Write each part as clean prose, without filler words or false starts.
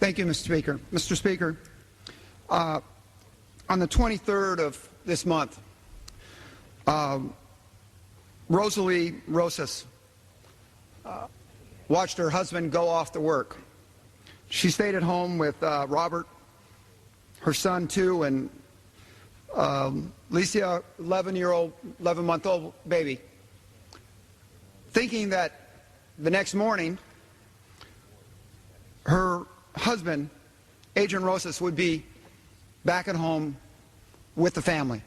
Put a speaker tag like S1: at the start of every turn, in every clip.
S1: Thank you, Mr. Speaker. Mr. Speaker, on the 23rd of this month, Rosalie Rosas watched her husband go off to work. She stayed at home with Robert, her son too, and Licia, 11-month-old baby, thinking that the next morning her husband, Agent Rosas, would be back at home with the family.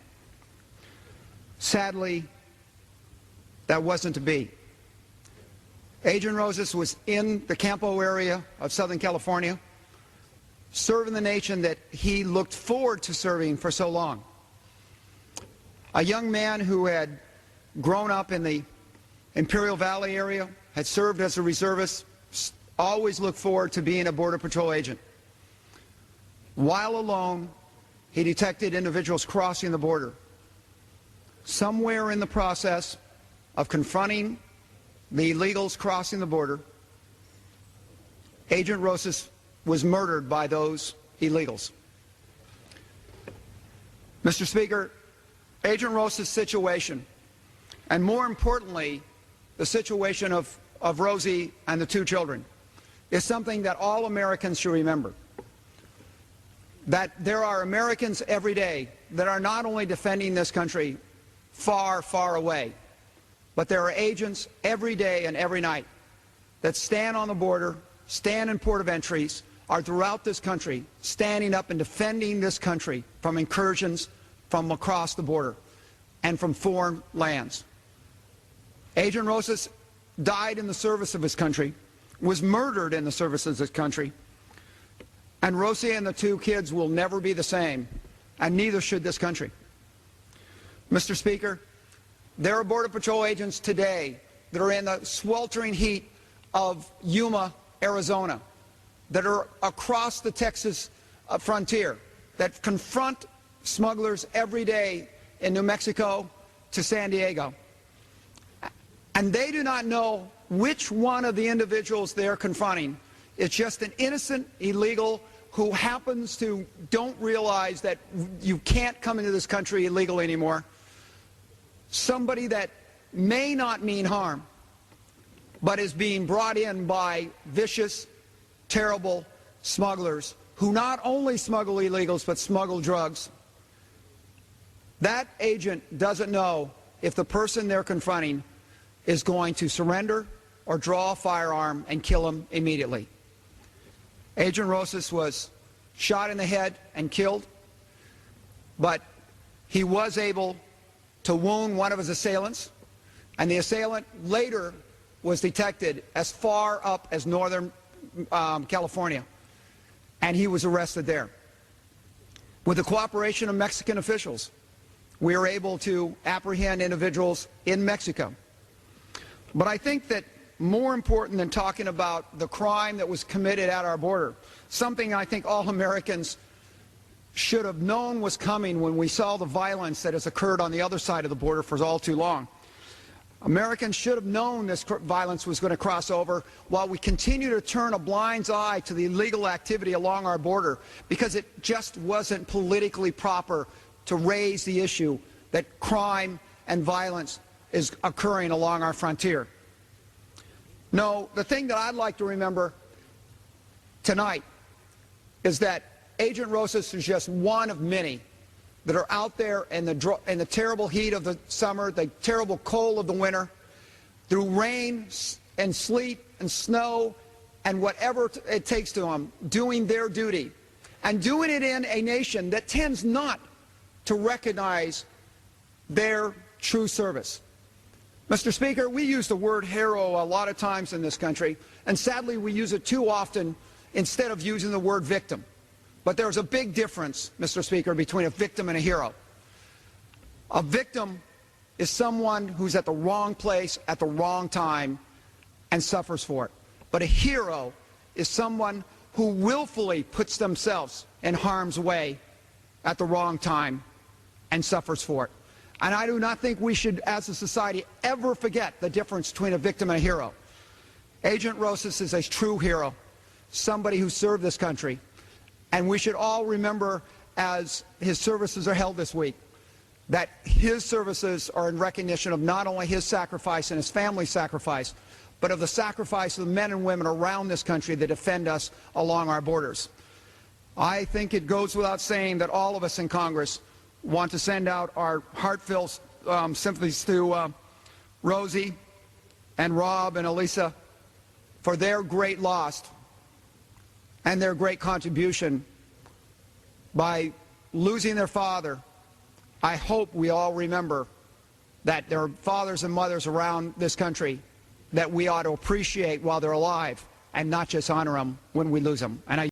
S1: Sadly, that wasn't to be. Agent Rosas was in the Campo area of Southern California, serving the nation that he looked forward to serving for so long. A young man who had grown up in the Imperial Valley area, had served as a reservist, always looked forward to being a Border Patrol agent. While alone, he detected individuals crossing the border. Somewhere in the process of confronting the illegals crossing the border, Agent Rosas was murdered by those illegals. Mr. Speaker, Agent Rosas' situation, and more importantly, the situation of Rosie and the two children, is something that all Americans should remember. That there are Americans every day that are not only defending this country far, far away, but there are agents every day and every night that stand on the border, stand in port of entries, are throughout this country, standing up and defending this country from incursions from across the border and from foreign lands. Agent Rosas died in the service of his country, was murdered in the service of his country, and Rosie and the two kids will never be the same, and neither should this country. Mr. Speaker, there are Border Patrol agents today that are in the sweltering heat of Yuma, Arizona, that are across the Texas frontier, that confront smugglers every day in New Mexico to San Diego. And they do not know which one of the individuals they're confronting is just an innocent illegal who happens to don't realize that you can't come into this country illegally anymore. Somebody that may not mean harm, but is being brought in by vicious, terrible smugglers who not only smuggle illegals but smuggle drugs. That agent doesn't know if the person they're confronting is going to surrender or draw a firearm and kill him immediately. Agent Rosas was shot in the head and killed, but he was able to wound one of his assailants, and the assailant later was detected as far up as northern California, and he was arrested there. With the cooperation of Mexican officials, we were able to apprehend individuals in Mexico. But I think that more important than talking about the crime that was committed at our border, something I think all Americans should have known was coming when we saw the violence that has occurred on the other side of the border for all too long. Americans should have known this violence was going to cross over while we continue to turn a blind eye to the illegal activity along our border, because it just wasn't politically proper to raise the issue that crime and violence is occurring along our frontier. No, the thing that I'd like to remember tonight is that Agent Rosas is just one of many that are out there in the terrible heat of the summer, the terrible cold of the winter, through rain and sleet and snow and whatever it takes to them, doing their duty, and doing it in a nation that tends not to recognize their true service. Mr. Speaker, we use the word hero a lot of times in this country, and sadly we use it too often instead of using the word victim. But there's a big difference, Mr. Speaker, between a victim and a hero. A victim is someone who's at the wrong place at the wrong time and suffers for it. But a hero is someone who willfully puts themselves in harm's way at the wrong time and suffers for it. And I do not think we should, as a society, ever forget the difference between a victim and a hero. Agent Rosas is a true hero. somebody who served this country. And we should all remember, as his services are held this week, that his services are in recognition of not only his sacrifice and his family's sacrifice, but of the sacrifice of the men and women around this country that defend us along our borders. I think it goes without saying that all of us in Congress want to send out our heartfelt sympathies to Rosie and Rob and Elisa for their great loss and their great contribution by losing their father. I hope we all remember that there are fathers and mothers around this country that we ought to appreciate while they're alive and not just honor them when we lose them. And I